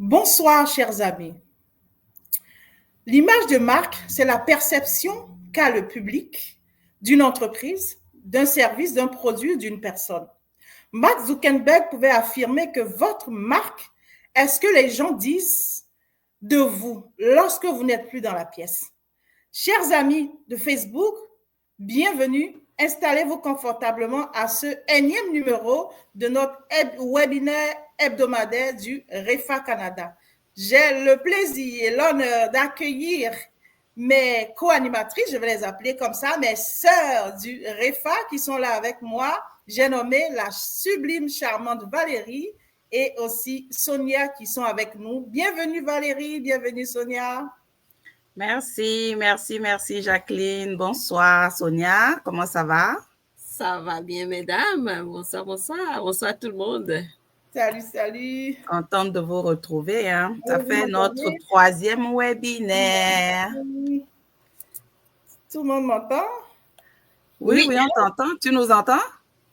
Bonsoir, chers amis. L'image de marque, c'est la perception qu'a le public d'une entreprise, d'un service, d'un produit, d'une personne. Mark Zuckerberg pouvait affirmer que votre marque est ce que les gens disent de vous lorsque vous n'êtes plus dans la pièce. Chers amis de Facebook, bienvenue. Installez-vous confortablement à ce énième numéro de notre webinaire hebdomadaire du REFA Canada. J'ai le plaisir et l'honneur d'accueillir mes co-animatrices, je vais les appeler comme ça, mes sœurs du REFA qui sont là avec moi. J'ai nommé la sublime, charmante Valérie et aussi Sonia qui sont avec nous. Bienvenue Valérie, bienvenue Sonia. Merci Jacqueline. Bonsoir Sonia, comment ça va? Ça va bien mesdames, bonsoir tout le monde. Salut. Contente de vous retrouver. Hein? Ça fait notre troisième webinaire. Tout le monde m'entend? Oui, on t'entend. Tu nous entends?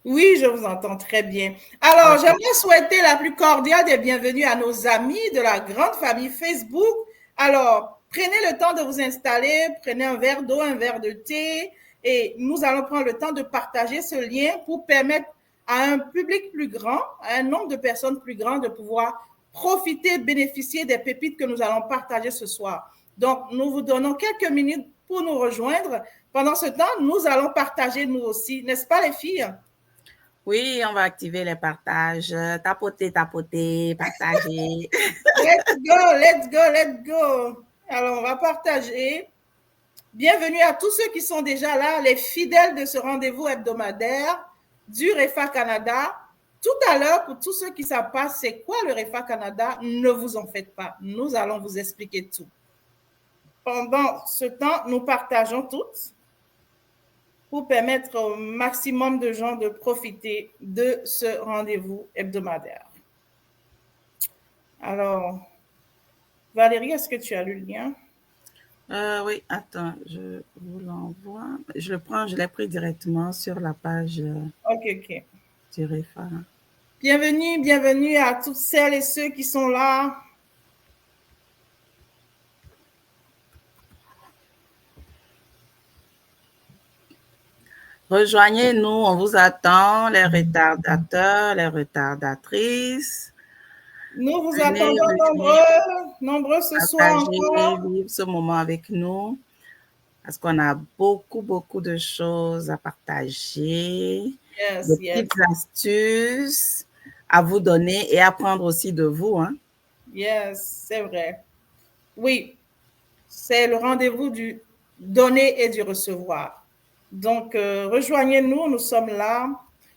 Oui, je vous entends très bien. Alors, j'aimerais souhaiter la plus cordiale des bienvenues à nos amis de la grande famille Facebook. Alors, prenez le temps de vous installer, prenez un verre d'eau, un verre de thé, et nous allons prendre le temps de partager ce lien pour permettre à un public plus grand, à un nombre de personnes plus grand de pouvoir profiter, bénéficier des pépites que nous allons partager ce soir. Donc, nous vous donnons quelques minutes pour nous rejoindre. Pendant ce temps, nous allons partager nous aussi, n'est-ce pas les filles? Oui, on va activer les partages. Tapoter, partager. Let's go. Alors, on va partager. Bienvenue à tous ceux qui sont déjà là, les fidèles de ce rendez-vous hebdomadaire du REFA Canada. Tout à l'heure, pour tous ceux qui savent pas c'est quoi le REFA Canada, ne vous en faites pas. Nous allons vous expliquer tout. Pendant ce temps, nous partageons toutes pour permettre au maximum de gens de profiter de ce rendez-vous hebdomadaire. Alors, Valérie, est-ce que tu as lu le lien? Oui, attends, je vous l'envoie. Je l'ai pris directement sur la page Ok. du REFA. Bienvenue à toutes celles et ceux qui sont là. Rejoignez-nous, on vous attend, les retardateurs, les retardatrices. Nous vous attendons nombreux ce soir encore. Vivre ce moment avec nous parce qu'on a beaucoup de choses à partager, des petites astuces à vous donner et apprendre aussi de vous. Hein? Yes, c'est vrai. Oui, c'est le rendez-vous du donner et du recevoir. Donc, rejoignez-nous, nous sommes là.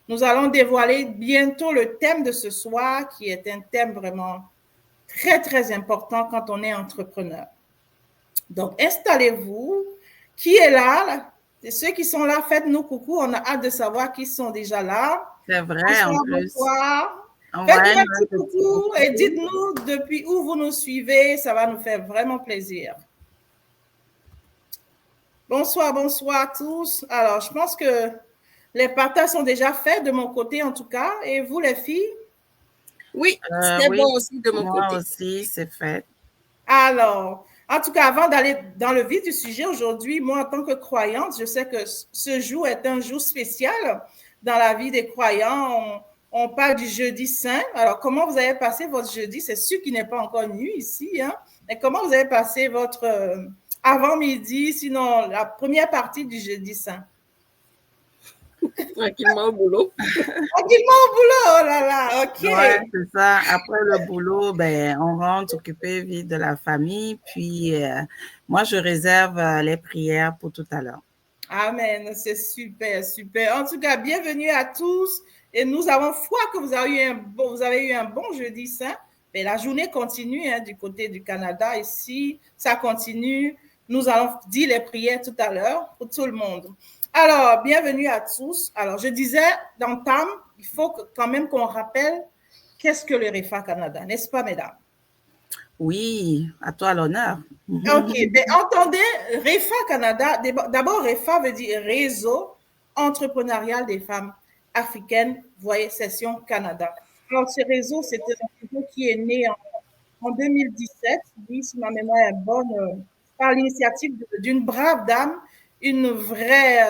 Nous allons dévoiler bientôt le thème de ce soir, qui est un thème vraiment très important quand on est entrepreneur. Donc, installez-vous. Qui est là? Et ceux qui sont là, faites-nous coucou. On a hâte de savoir qui sont déjà là. C'est vrai, en plus. Bonsoir. Faites-nous un petit coucou et dites-nous depuis où vous nous suivez. Ça va nous faire vraiment plaisir. Bonsoir à tous. Alors, je pense que les partages sont déjà faits de mon côté, en tout cas. Et vous, les filles? Oui, c'est bon aussi de mon côté. Moi aussi, c'est fait. Alors, en tout cas, avant d'aller dans le vif du sujet aujourd'hui, moi, en tant que croyante, je sais que ce jour est un jour spécial dans la vie des croyants. On parle du jeudi saint. Alors, comment vous avez passé votre jeudi? C'est sûr qu'il n'est pas encore nuit ici. Hein? Mais comment vous avez passé votre avant-midi, sinon la première partie du jeudi saint? Tranquillement au boulot. Oh là là, ok. Ouais, c'est ça. Après le boulot, on rentre s'occuper vite de la famille. Puis, moi, je réserve les prières pour tout à l'heure. Amen, c'est super. En tout cas, bienvenue à tous. Et nous avons foi que vous avez eu un bon jeudi saint. Mais la journée continue du côté du Canada. Ici, ça continue. Nous allons dire les prières tout à l'heure pour tout le monde. Alors, bienvenue à tous. Alors, je disais, d'entame, il faut quand même qu'on rappelle qu'est-ce que le REFA Canada, n'est-ce pas, mesdames? Oui, à toi l'honneur. OK, mais entendez, REFA Canada, d'abord, REFA veut dire Réseau entrepreneurial des femmes africaines, voyez, Session Canada. Alors, ce réseau, c'est un réseau qui est né en 2017, oui, si ma mémoire est bonne, par l'initiative d'une brave dame, une vraie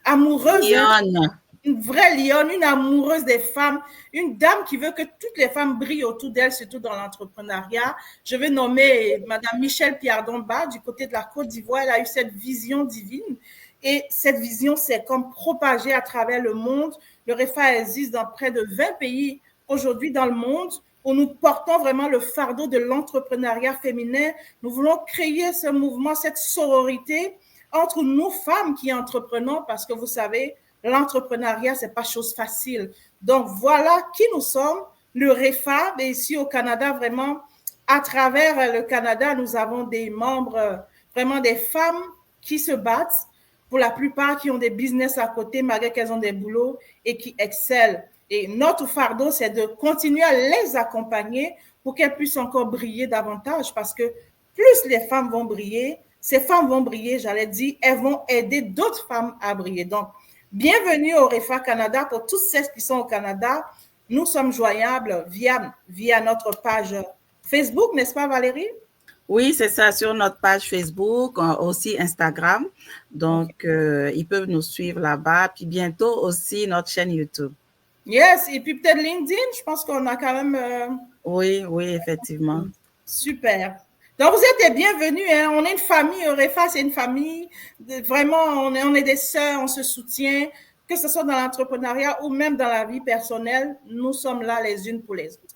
amoureuse. Lionne. Une vraie lionne, une amoureuse des femmes, une dame qui veut que toutes les femmes brillent autour d'elle, surtout dans l'entrepreneuriat. Je vais nommer Madame Michèle Piardon-Bas du côté de la Côte d'Ivoire. Elle a eu cette vision divine et cette vision s'est comme propagée à travers le monde. Le REFA existe dans près de 20 pays aujourd'hui dans le monde où nous portons vraiment le fardeau de l'entrepreneuriat féminin. Nous voulons créer ce mouvement, cette sororité entre nous femmes qui entreprenons parce que vous savez, l'entrepreneuriat, ce n'est pas chose facile. Donc, voilà qui nous sommes, le REFA. Et ici au Canada, vraiment, à travers le Canada, nous avons des membres, vraiment des femmes qui se battent, pour la plupart qui ont des business à côté, malgré qu'elles ont des boulots et qui excellent. Et notre fardeau, c'est de continuer à les accompagner pour qu'elles puissent encore briller davantage parce que plus les femmes vont briller, ces femmes vont briller, j'allais dire, elles vont aider d'autres femmes à briller. Donc, bienvenue au REFA Canada pour tous ceux qui sont au Canada. Nous sommes joignables via notre page Facebook, n'est-ce pas Valérie? Oui, c'est ça, sur notre page Facebook, aussi Instagram. Donc, ils peuvent nous suivre là-bas. Puis bientôt aussi notre chaîne YouTube. Yes, et puis peut-être LinkedIn, je pense qu'on a quand même… Oui, effectivement. Super. Donc, vous êtes les bienvenus. Hein. On est une famille. REFA, c'est une famille. Vraiment, on est des sœurs, on se soutient, que ce soit dans l'entrepreneuriat ou même dans la vie personnelle. Nous sommes là les unes pour les autres.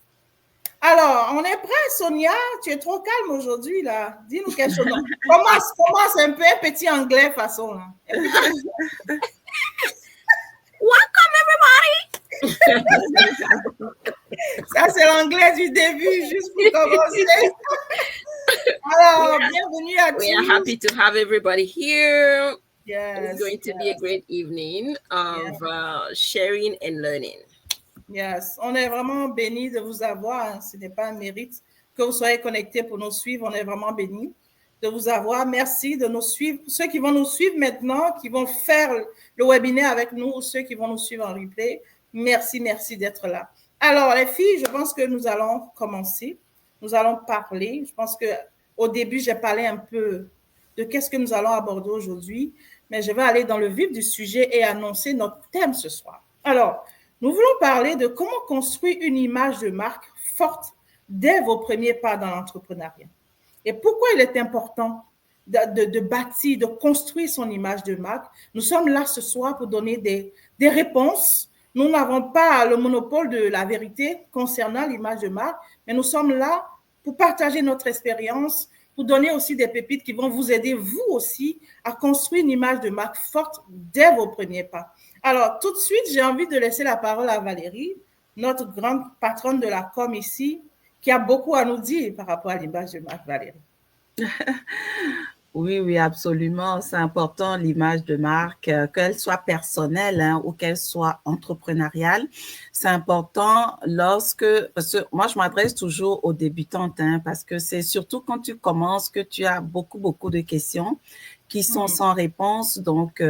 Alors, on est prêt, Sonia? Tu es trop calme aujourd'hui, là. Dis-nous quelque chose. Commence un peu, un petit anglais façon. Là. Welcome, everybody! Ça, c'est l'anglais du début, juste pour commencer. Alors, bienvenue à tous. We are happy to have everybody here. Yes, it's going to be a great evening of sharing and learning. Yes, on est vraiment bénis de vous avoir. Ce n'est pas un mérite que vous soyez connectés pour nous suivre. On est vraiment bénis de vous avoir. Merci de nous suivre. Ceux qui vont nous suivre maintenant, qui vont faire le webinaire avec nous, ou ceux qui vont nous suivre en replay, merci d'être là. Alors, les filles, je pense que nous allons commencer. Nous allons parler. Je pense qu'au début, j'ai parlé un peu de qu'est-ce que nous allons aborder aujourd'hui, mais je vais aller dans le vif du sujet et annoncer notre thème ce soir. Alors, nous voulons parler de comment construire une image de marque forte dès vos premiers pas dans l'entrepreneuriat. Et pourquoi il est important de bâtir, de construire son image de marque. Nous sommes là ce soir pour donner des réponses. Nous n'avons pas le monopole de la vérité concernant l'image de marque, mais nous sommes là pour partager notre expérience, pour donner aussi des pépites qui vont vous aider, vous aussi, à construire une image de marque forte dès vos premiers pas. Alors, tout de suite, j'ai envie de laisser la parole à Valérie, notre grande patronne de la com ici, qui a beaucoup à nous dire par rapport à l'image de marque, Valérie. Oui, absolument. C'est important, l'image de marque, qu'elle soit personnelle ou qu'elle soit entrepreneuriale. C'est important parce que moi, je m'adresse toujours aux débutantes, parce que c'est surtout quand tu commences que tu as beaucoup de questions qui sont sans réponse. Donc,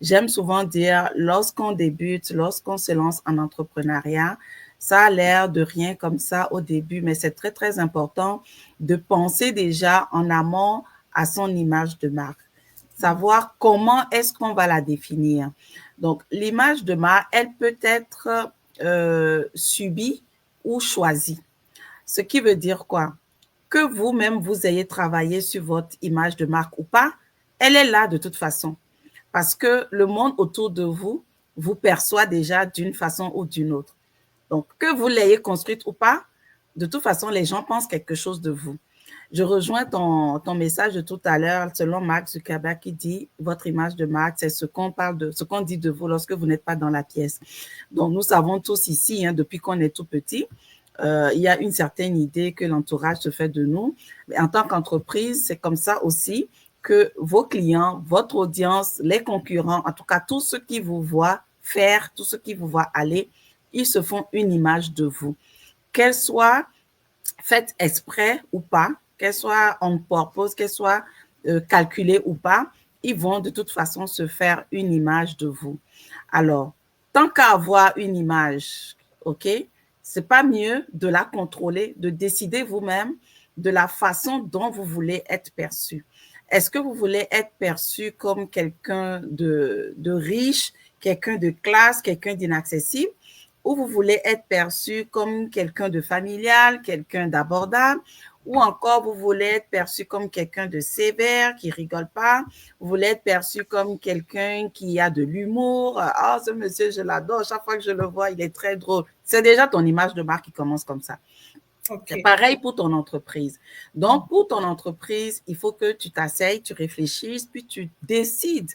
j'aime souvent dire, lorsqu'on débute, lorsqu'on se lance en entrepreneuriat, ça a l'air de rien comme ça au début, mais c'est très important de penser déjà en amont à son image de marque. Savoir comment est-ce qu'on va la définir. Donc, l'image de marque, elle peut être subie ou choisie. Ce qui veut dire quoi? Que vous-même, vous ayez travaillé sur votre image de marque ou pas, elle est là de toute façon. Parce que le monde autour de vous vous perçoit déjà d'une façon ou d'une autre. Donc, que vous l'ayez construite ou pas, de toute façon, les gens pensent quelque chose de vous. Je rejoins ton message de tout à l'heure, selon Mark Zuckerberg, qui dit « Votre image de marque, c'est ce qu'on dit de vous lorsque vous n'êtes pas dans la pièce. » Donc, nous savons tous ici, depuis qu'on est tout petit, il y a une certaine idée que l'entourage se fait de nous. Mais en tant qu'entreprise, c'est comme ça aussi que vos clients, votre audience, les concurrents, en tout cas, tous ceux qui vous voient faire, tous ceux qui vous voient aller, ils se font une image de vous. Qu'elle soit faite exprès ou pas, qu'elle soit on purpose, qu'elle soit calculée ou pas, ils vont de toute façon se faire une image de vous. Alors, tant qu'à avoir une image, OK, c'est pas mieux de la contrôler, de décider vous-même de la façon dont vous voulez être perçu. Est-ce que vous voulez être perçu comme quelqu'un de riche, quelqu'un de classe, quelqu'un d'inaccessible, ou vous voulez être perçu comme quelqu'un de familial, quelqu'un d'abordable, ou encore vous voulez être perçu comme quelqu'un de sévère, qui rigole pas, vous voulez être perçu comme quelqu'un qui a de l'humour. Ah, ce monsieur, je l'adore, chaque fois que je le vois, il est très drôle. C'est déjà ton image de marque qui commence comme ça. Okay. C'est pareil pour ton entreprise. Donc, pour ton entreprise, il faut que tu t'asseyes, tu réfléchisses, puis tu décides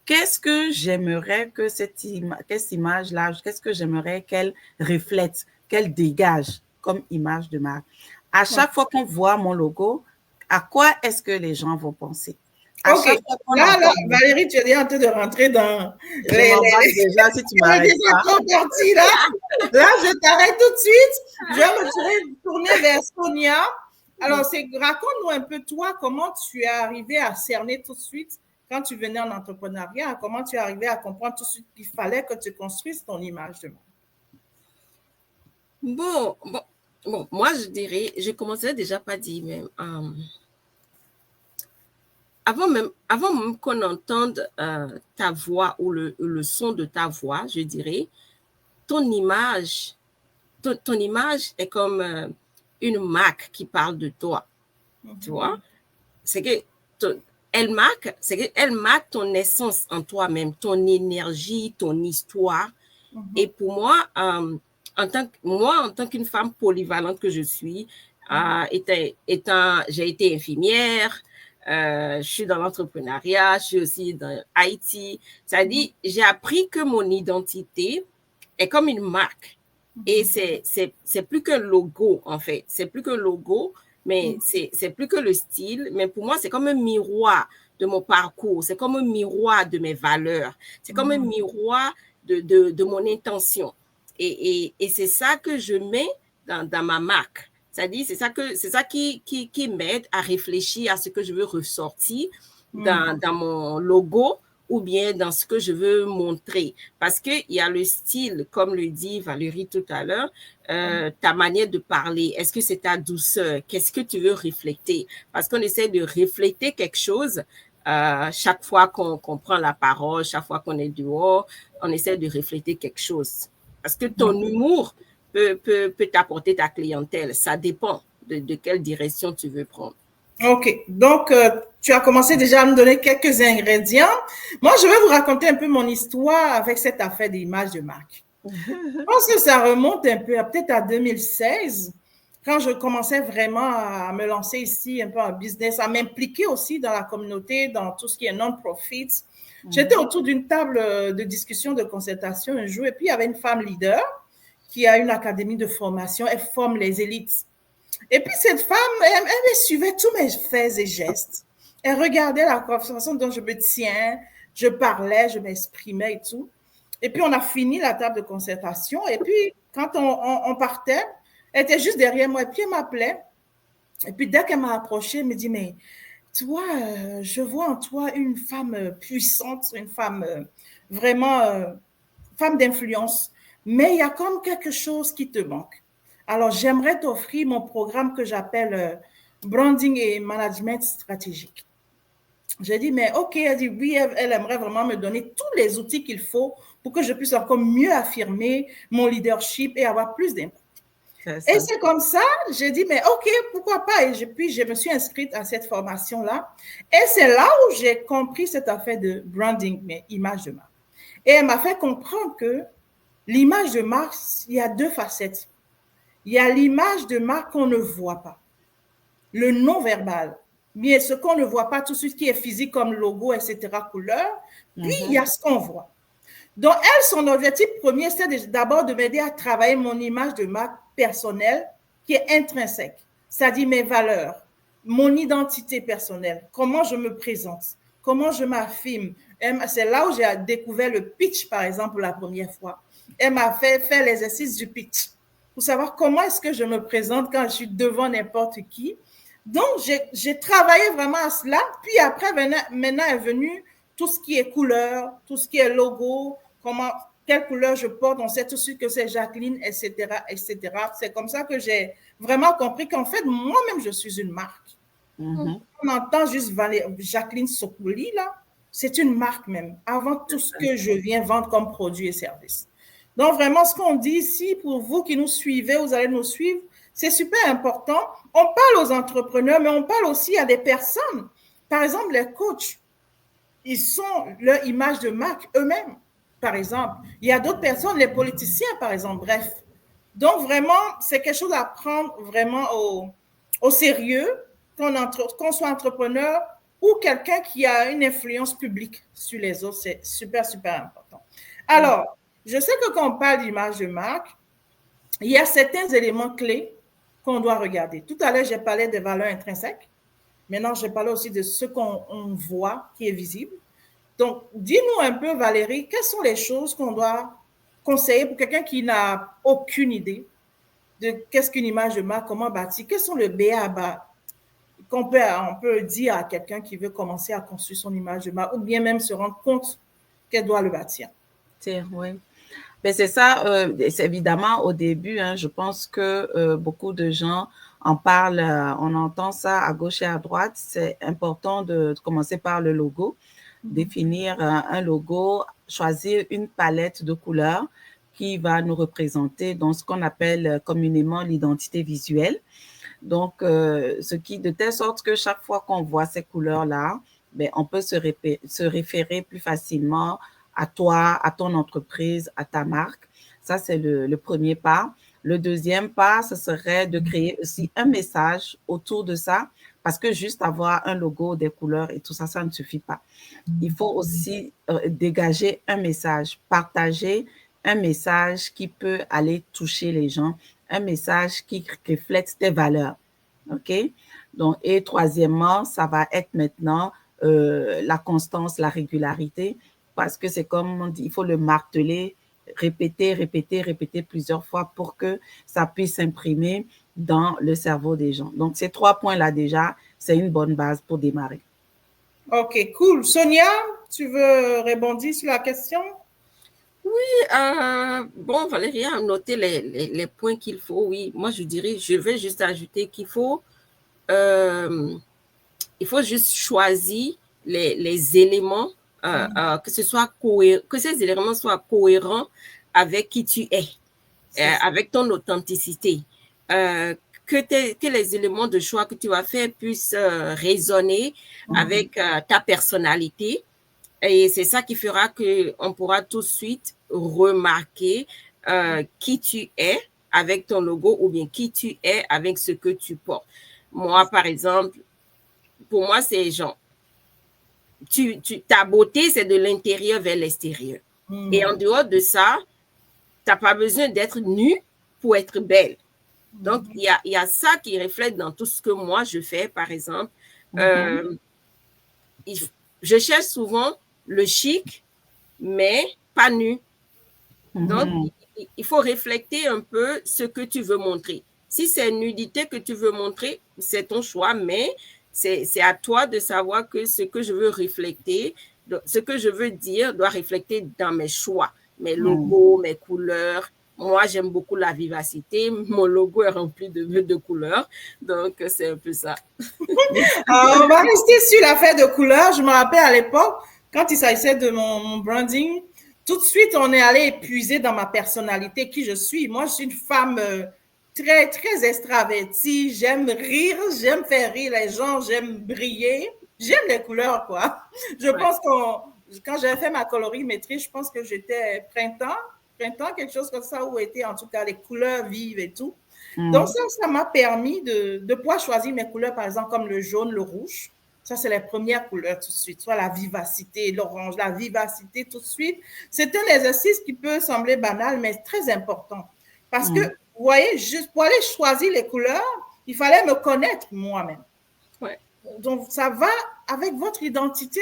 qu'est-ce que j'aimerais que cette image-là, qu'est-ce que j'aimerais qu'elle reflète, qu'elle dégage comme image de marque. À chaque fois qu'on voit mon logo, à quoi est-ce que les gens vont penser? OK. Là, Valérie, tu es déjà en train de rentrer dans déjà, si tu m'arrêtes pas. Là, je t'arrête tout de suite. Je vais me tourner vers Sonia. Alors, raconte-nous un peu, toi, comment tu es arrivé à cerner tout de suite, quand tu venais en entrepreneuriat, comment tu es arrivé à comprendre tout de suite qu'il fallait que tu construises ton image de marque? Bon, moi, je dirais, je commençais déjà par dire même... Avant même qu'on entende ta voix ou le son de ta voix, je dirais, ton image est comme une marque qui parle de toi. Tu vois? C'est que elle marque ton essence en toi-même, ton énergie, ton histoire. Et pour moi, en tant qu'une femme polyvalente que je suis, j'ai été infirmière, je suis dans l'entrepreneuriat, je suis aussi dans Haïti. C'est-à-dire, j'ai appris que mon identité est comme une marque. Et c'est plus qu'un logo, en fait. C'est plus qu'un logo, mais c'est plus que le style. Mais pour moi, c'est comme un miroir de mon parcours. C'est comme un miroir de mes valeurs. C'est comme un miroir de mon intention. Et c'est ça que je mets dans ma marque. C'est-à-dire, c'est ça qui m'aide à réfléchir à ce que je veux ressortir dans mon logo ou bien dans ce que je veux montrer. Parce qu'il y a le style, comme le dit Valérie tout à l'heure, ta manière de parler. Est-ce que c'est ta douceur? Qu'est-ce que tu veux refléter? Parce qu'on essaie de refléter quelque chose chaque fois qu'on prend la parole, chaque fois qu'on est dehors, on essaie de refléter quelque chose. Parce que ton humour peut t'apporter ta clientèle. Ça dépend de quelle direction tu veux prendre. OK. Donc, tu as commencé déjà à me donner quelques ingrédients. Moi, je vais vous raconter un peu mon histoire avec cette affaire d'image de marque. Je pense que ça remonte un peu, peut-être à 2016, quand je commençais vraiment à me lancer ici un peu en business, à m'impliquer aussi dans la communauté, dans tout ce qui est non-profit. J'étais autour d'une table de discussion, de concertation un jour, et puis il y avait une femme leader qui a une académie de formation. Elle forme les élites. Et puis, cette femme, elle suivait tous mes faits et gestes. Elle regardait la façon dont je me tiens, je parlais, je m'exprimais et tout. Et puis, on a fini la table de concertation. Et puis, quand on partait, elle était juste derrière moi. Et puis, elle m'appelait. Et puis, dès qu'elle m'a approchée, elle me dit, mais tu vois, je vois en toi une femme puissante, une femme vraiment, femme d'influence. Mais il y a comme quelque chose qui te manque. Alors, j'aimerais t'offrir mon programme que j'appelle Branding et Management Stratégique. J'ai dit, mais OK, elle dit oui, elle aimerait vraiment me donner tous les outils qu'il faut pour que je puisse encore mieux affirmer mon leadership et avoir plus d'impact. Et c'est comme ça, j'ai dit, mais OK, pourquoi pas? Et puis, je me suis inscrite à cette formation-là. Et c'est là où j'ai compris cette affaire de branding, mais image de marque. Et elle m'a fait comprendre que l'image de marque, il y a deux facettes. Il y a l'image de marque qu'on ne voit pas, le non-verbal, mais ce qu'on ne voit pas tout de suite, qui est physique comme logo, etc., couleur, puis il y a ce qu'on voit. Donc, elle, son objectif premier, c'est d'abord de m'aider à travailler mon image de marque personnelle qui est intrinsèque, c'est-à-dire mes valeurs, mon identité personnelle, comment je me présente, comment je m'affirme. C'est là où j'ai découvert le pitch, par exemple, la première fois. Elle m'a fait faire l'exercice du pitch pour savoir comment est-ce que je me présente quand je suis devant n'importe qui. Donc, j'ai travaillé vraiment à cela. Puis après, maintenant est venu tout ce qui est couleur, tout ce qui est logo, comment quelle couleur je porte, on sait tout de suite que c'est Jacqueline, etc., etc. C'est comme ça que j'ai vraiment compris qu'en fait, moi-même, je suis une marque. On entend juste Jacqueline Sokouli, là, c'est une marque même, avant tout ce que je viens vendre comme produit et service. Donc, vraiment, ce qu'on dit ici, pour vous qui nous suivez, vous allez nous suivre, c'est super important. On parle aux entrepreneurs, mais on parle aussi à des personnes. Par exemple, les coachs, ils sont leur image de marque eux-mêmes, par exemple. Il y a d'autres personnes, les politiciens, par exemple, bref. Donc, vraiment, c'est quelque chose à prendre vraiment au sérieux, qu'on soit entrepreneur ou quelqu'un qui a une influence publique sur les autres. C'est super, super important. Alors, je sais que quand on parle d'image de marque, il y a certains éléments clés qu'on doit regarder. Tout à l'heure, j'ai parlé des valeurs intrinsèques. Maintenant, je parle aussi de ce qu'on voit qui est visible. Donc, dis-nous un peu, Valérie, quelles sont les choses qu'on doit conseiller pour quelqu'un qui n'a aucune idée de qu'est-ce qu'une image de marque, comment bâtir, quels sont les B.A.B.A. qu'on peut dire à quelqu'un qui veut commencer à construire son image de marque ou bien même se rendre compte qu'elle doit le bâtir. Oui. Mais c'est ça, c'est évidemment au début, je pense que beaucoup de gens en parlent, on entend ça à gauche et à droite. C'est important de commencer par le logo, définir un logo, choisir une palette de couleurs qui va nous représenter dans ce qu'on appelle communément l'identité visuelle. Donc, ce qui, de telle sorte que chaque fois qu'on voit ces couleurs-là, ben, on peut se référer plus facilement à toi, à ton entreprise, à ta marque. Ça, c'est le premier pas. Le deuxième pas, ce serait de créer aussi un message autour de ça, parce que juste avoir un logo, des couleurs et tout ça, ça ne suffit pas. Il faut aussi dégager un message, partager un message qui peut aller toucher les gens, un message qui reflète tes valeurs. OK? Donc, et troisièmement, ça va être maintenant la constance, la régularité, parce que c'est comme on dit, il faut le marteler, répéter plusieurs fois pour que ça puisse s'imprimer dans le cerveau des gens. Donc, ces 3 points-là déjà, c'est une bonne base pour démarrer. OK, cool. Sonia, tu veux rebondir sur la question? Oui, bon, Valérie a noté les points qu'il faut. Oui, moi, je dirais, je vais juste ajouter qu'il faut, il faut juste choisir les éléments, que ces éléments soient cohérents avec qui tu es, avec ton authenticité. Que les éléments de choix que tu vas faire puissent résonner avec ta personnalité. Et c'est ça qui fera qu'on pourra tout de suite remarquer qui tu es avec ton logo ou bien qui tu es avec ce que tu portes. Moi, par exemple, pour moi, c'est genre, ta beauté, c'est de l'intérieur vers l'extérieur. Et en dehors de ça, tu n'as pas besoin d'être nue pour être belle. Donc, il y a ça qui reflète dans tout ce que moi, je fais, par exemple. Je cherche souvent le chic, mais pas nu. Donc, il faut refléter un peu ce que tu veux montrer. Si c'est nudité que tu veux montrer, c'est ton choix, mais c'est à toi de savoir que ce que je veux refléter, ce que je veux dire doit refléter dans mes choix, mes logos, mes couleurs. Moi, j'aime beaucoup la vivacité. Mon logo est rempli de couleurs. Donc, c'est un peu ça. On va rester sur l'affaire de couleurs. Je me rappelle à l'époque, quand il s'agissait de mon branding, tout de suite, on est allé épuiser dans ma personnalité, qui je suis. Moi, je suis une femme très, très extravertie. J'aime rire, j'aime faire rire les gens, j'aime briller. J'aime les couleurs, quoi. Je pense quand j'avais fait ma colorimétrie, je pense que j'étais printemps, quelque chose comme ça, où étaient en tout cas les couleurs vives et tout. Donc, ça m'a permis de pouvoir choisir mes couleurs, par exemple, comme le jaune, le rouge. Ça, c'est les premières couleurs tout de suite. Soit la vivacité, l'orange, la vivacité tout de suite. C'est un exercice qui peut sembler banal, mais très important. Parce que, vous voyez, juste pour aller choisir les couleurs, il fallait me connaître moi-même. Ouais. Donc, ça va avec votre identité.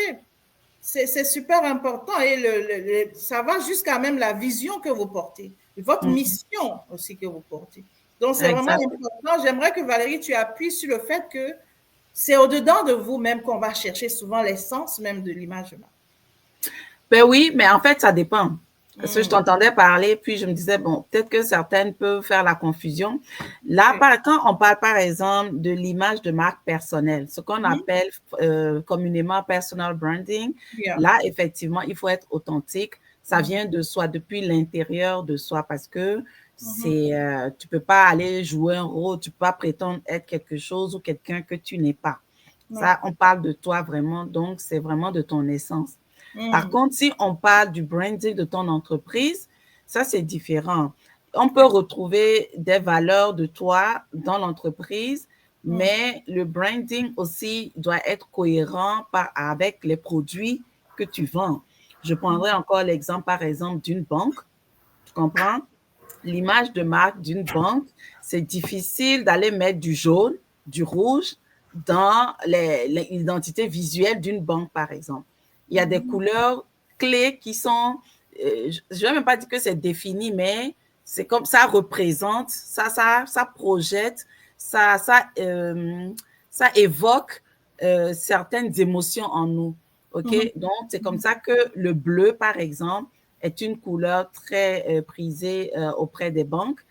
C'est super important et ça va jusqu'à même la vision que vous portez, votre mission aussi que vous portez. Donc, c'est vraiment important. J'aimerais que Valérie, tu appuies sur le fait que c'est au-dedans de vous-même qu'on va chercher souvent l'essence même de l'image de marque. Ben oui, mais en fait, ça dépend. Parce que je t'entendais parler, puis je me disais, bon, peut-être que certaines peuvent faire la confusion. Là, quand on parle, par exemple, de l'image de marque personnelle, ce qu'on appelle communément personal branding, là, effectivement, il faut être authentique. Ça vient de soi, depuis l'intérieur de soi, parce que tu peux pas aller jouer un rôle, tu peux pas prétendre être quelque chose ou quelqu'un que tu n'es pas. Ça, on parle de toi vraiment, donc c'est vraiment de ton essence. Par contre, si on parle du branding de ton entreprise, ça, c'est différent. On peut retrouver des valeurs de toi dans l'entreprise, mais le branding aussi doit être cohérent avec les produits que tu vends. Je prendrai encore l'exemple, par exemple, d'une banque. Tu comprends? L'image de marque d'une banque, c'est difficile d'aller mettre du jaune, du rouge dans l'identité visuelle d'une banque, par exemple. Il y a des couleurs clés qui sont, je ne vais même pas dire que c'est défini, mais c'est comme ça représente, ça projette, ça évoque certaines émotions en nous. OK? Donc, c'est comme ça que le bleu, par exemple, est une couleur très prisée auprès des banques.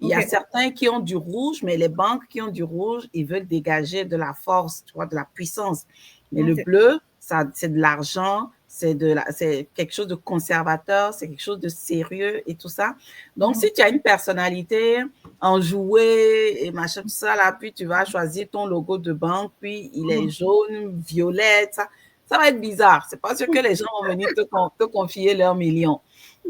Il y a certains qui ont du rouge, mais les banques qui ont du rouge, ils veulent dégager de la force, tu vois, de la puissance. Mais le bleu, c'est de l'argent, c'est quelque chose de conservateur, c'est quelque chose de sérieux et tout ça. Donc, si tu as une personnalité enjouée et machin, tout ça, là, puis tu vas choisir ton logo de banque, puis il est jaune, violet, ça va être bizarre. C'est pas sûr que les gens vont venir te confier leurs millions.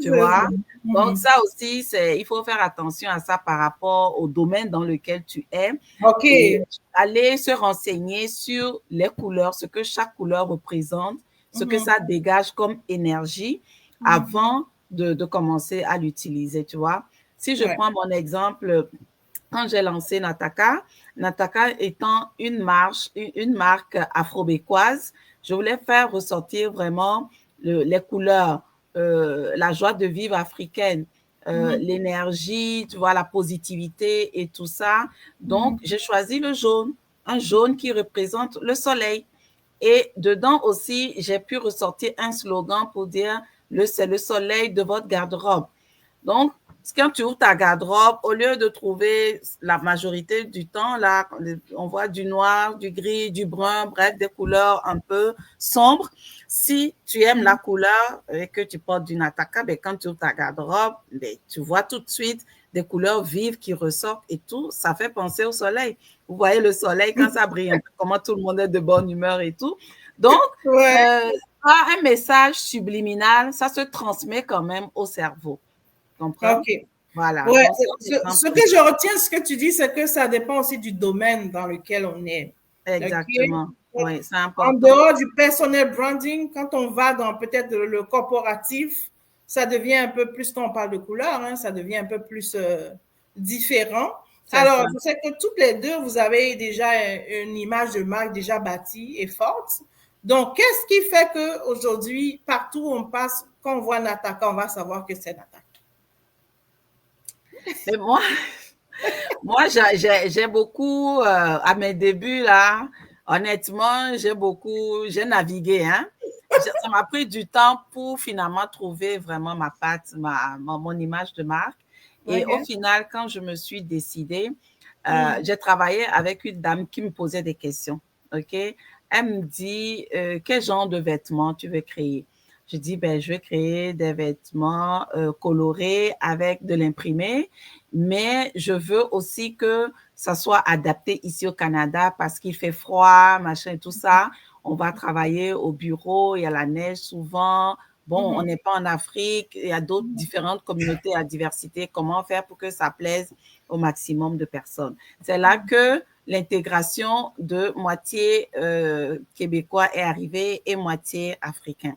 Tu vois? Donc, ça aussi, il faut faire attention à ça par rapport au domaine dans lequel tu es. OK. Et aller se renseigner sur les couleurs, ce que chaque couleur représente, ce que ça dégage comme énergie avant de commencer à l'utiliser, tu vois? Si je prends mon exemple, quand j'ai lancé Nataka étant une marque afro-bécoise, je voulais faire ressortir vraiment les couleurs, la joie de vivre africaine, l'énergie, tu vois, la positivité et tout ça. Donc, j'ai choisi le jaune, un jaune qui représente le soleil. Et dedans aussi, j'ai pu ressortir un slogan pour dire c'est le soleil de votre garde-robe. Donc, quand tu ouvres ta garde-robe, au lieu de trouver la majorité du temps, là, on voit du noir, du gris, du brun, bref, des couleurs un peu sombres. Si tu aimes la couleur et que tu portes du Nataka, ben, quand tu ouvres ta garde-robe, ben, tu vois tout de suite des couleurs vives qui ressortent et tout. Ça fait penser au soleil. Vous voyez le soleil quand ça brille un peu, comment tout le monde est de bonne humeur et tout. Donc, un message subliminal, ça se transmet quand même au cerveau. Comprends? OK. Voilà. Ouais, donc, ce que je retiens, ce que tu dis, c'est que ça dépend aussi du domaine dans lequel on est. Exactement. Okay? Oui, c'est important. En dehors du personal branding, quand on va dans peut-être le corporatif, ça devient un peu plus, quand on parle de couleur, hein, ça devient un peu plus différent. Alors, je sais que toutes les deux, vous avez déjà une image de marque déjà bâtie et forte. Donc, qu'est-ce qui fait qu'aujourd'hui, partout où on passe, quand on voit Nataka, on va savoir que c'est Nataka? Mais moi j'ai beaucoup, à mes débuts, là, honnêtement, j'ai navigué, hein. Ça m'a pris du temps pour finalement trouver vraiment ma patte, mon image de marque. Et au final, quand je me suis décidée, j'ai travaillé avec une dame qui me posait des questions. OK? Elle me dit, quel genre de vêtements tu veux créer? Je dis, ben, je vais créer des vêtements colorés avec de l'imprimé, mais je veux aussi que ça soit adapté ici au Canada parce qu'il fait froid, machin et tout ça. On va travailler au bureau, il y a la neige souvent. Bon, on n'est pas en Afrique, il y a d'autres différentes communautés à diversité. Comment faire pour que ça plaise au maximum de personnes? C'est là que l'intégration de moitié québécois est arrivée et moitié africain.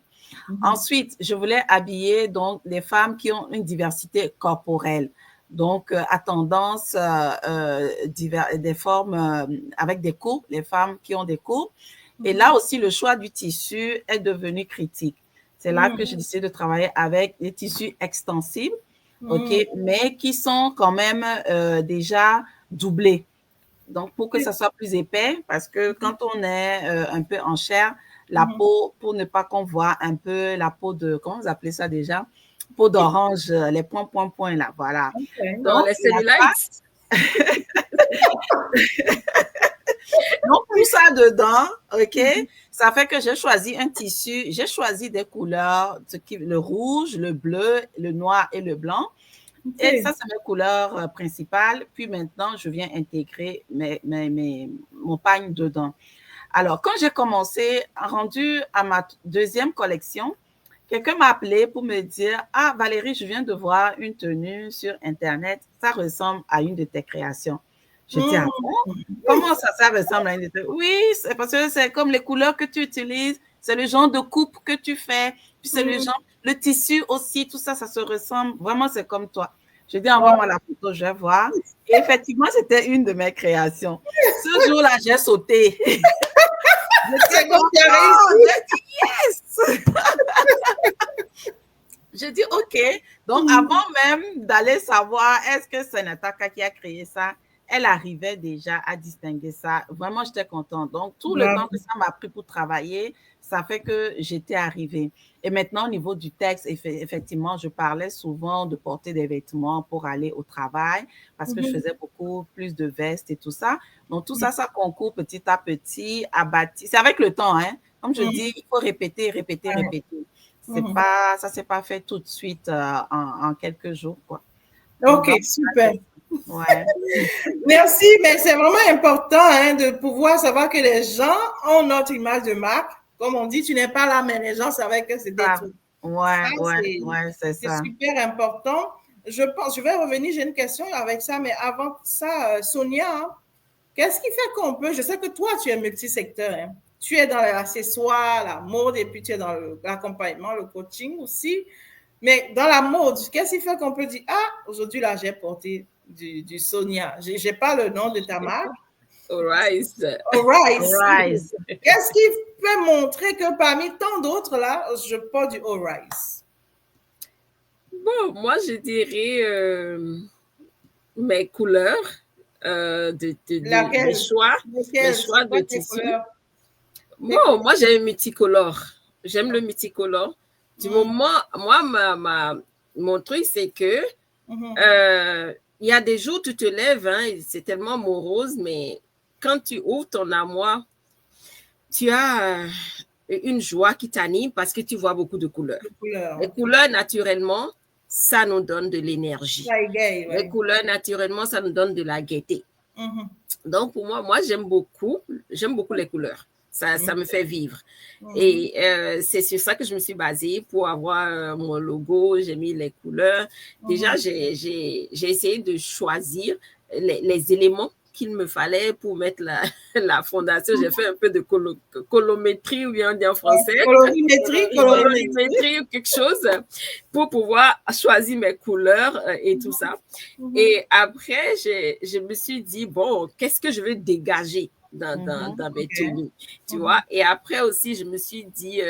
Ensuite, je voulais habiller donc les femmes qui ont une diversité corporelle, donc à tendance des formes avec des courbes, les femmes qui ont des courbes. Et là aussi, le choix du tissu est devenu critique. C'est là que j'ai décidé de travailler avec des tissus extensibles, ok, mais qui sont quand même déjà doublés. Donc, pour que ça soit plus épais, parce que quand on est un peu en chair, la peau, pour ne pas qu'on voit un peu la peau de, comment vous appelez ça déjà? peau d'orange, les points, là, voilà. Okay. Donc, les cellulites. Donc, tout ça dedans, OK, ça fait que j'ai choisi un tissu, j'ai choisi des couleurs, le rouge, le bleu, le noir et le blanc. Okay. Et ça, c'est mes couleurs principales. Puis maintenant, je viens intégrer mon pagne dedans. Alors, quand j'ai commencé, rendu à ma deuxième collection, quelqu'un m'a appelé pour me dire « Ah, Valérie, je viens de voir une tenue sur Internet. Ça ressemble à une de tes créations. » Je dis « Ah bon? Comment ça ressemble à une de tes... » Oui, c'est parce que c'est comme les couleurs que tu utilises. C'est le genre de coupe que tu fais. Puis c'est le tissu aussi. Tout ça, ça se ressemble. Vraiment, c'est comme toi. Je dis « Envoie-moi la photo, je vais voir. » Et effectivement, c'était une de mes créations. Ce jour-là, j'ai sauté. C'est comme tu as réussi. J'ai dit yes. J'ai dit OK. Donc, avant même d'aller savoir est-ce que c'est Nataka qui a créé ça, elle arrivait déjà à distinguer ça. Vraiment, j'étais contente. Donc, tout le temps que ça m'a pris pour travailler, ça fait que j'étais arrivée. Et maintenant, au niveau du texte, effectivement, je parlais souvent de porter des vêtements pour aller au travail parce que je faisais beaucoup plus de vestes et tout ça. Donc, tout ça, ça concourt petit à petit à bâtir. C'est avec le temps, hein. Comme je dis, il faut répéter. C'est pas, ça s'est pas fait tout de suite en quelques jours, quoi. OK, donc, super. Ouais. Merci, mais c'est vraiment important de pouvoir savoir que les gens ont notre image de marque. Comme on dit, tu n'es pas là, mais les gens savaient que c'était tout. Ouais, c'est ça. C'est super important. Je vais revenir, j'ai une question avec ça, mais avant ça, Sonia, qu'est-ce qui fait qu'on peut, je sais que toi, tu es multisecteur, hein? Tu es dans l'accessoire, la mode, et puis tu es dans l'accompagnement, le coaching aussi. Mais dans la mode, qu'est-ce qui fait qu'on peut dire, ah, aujourd'hui, là, j'ai porté du Sonia. Je n'ai pas le nom de ta marque. Orise. Qu'est-ce qui peut montrer que parmi tant d'autres, là, je porte du Orise? Bon, moi, je dirais mes couleurs, mes choix de tissu. Bon, moi, j'ai un multicolore. J'aime le multicolore. Du moment, moi, mon truc, c'est que il y a des jours où tu te lèves, hein, c'est tellement morose, mais quand tu ouvres ton armoire, tu as une joie qui t'anime parce que tu vois beaucoup de couleurs. Les couleurs, naturellement, ça nous donne de l'énergie. Les couleurs, naturellement, ça nous donne de la gaieté. Donc, pour moi, j'aime beaucoup les couleurs. Ça me fait vivre. Et c'est sur ça que je me suis basée pour avoir mon logo. J'ai mis les couleurs. Déjà, j'ai essayé de choisir les éléments qu'il me fallait pour mettre la fondation. J'ai fait un peu de colométrie, ou bien on dit en français. Colorimétrie ou quelque chose pour pouvoir choisir mes couleurs et tout ça. Et après, je me suis dit, bon, qu'est-ce que je veux dégager dans mes tenues, tu vois. Et après aussi, je me suis dit,